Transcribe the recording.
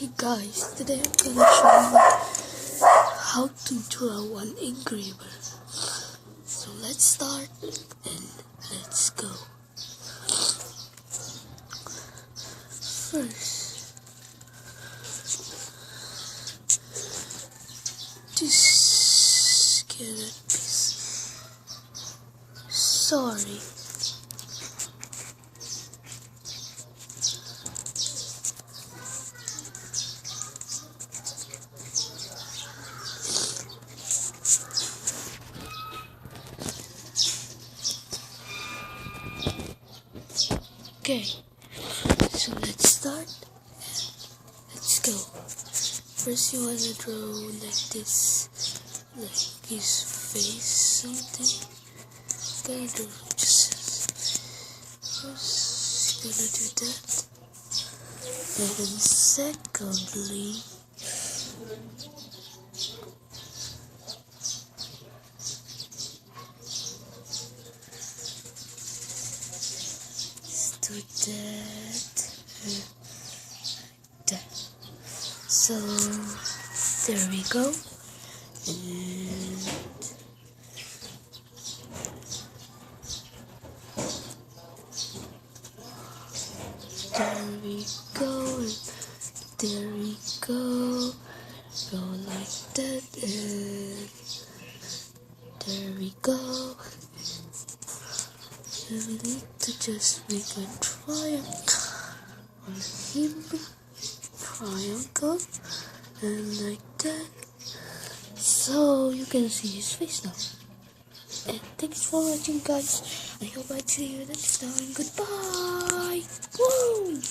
Hey guys, today I'm gonna show you how to draw one engraver. So let's start and let's go. First, this carrot piece. Sorry. Okay, so let's start. Let's go. First you wanna draw like this, like his face, something. Gonna do first gonna do that. And then secondly, do that. So there we go. And there we go. And there we go. Go like that. And there we go. And we need to just make a triangle on him, triangle, and like that, so you can see his face now. And thanks for watching, guys. I hope I see you next time. Goodbye. Woo!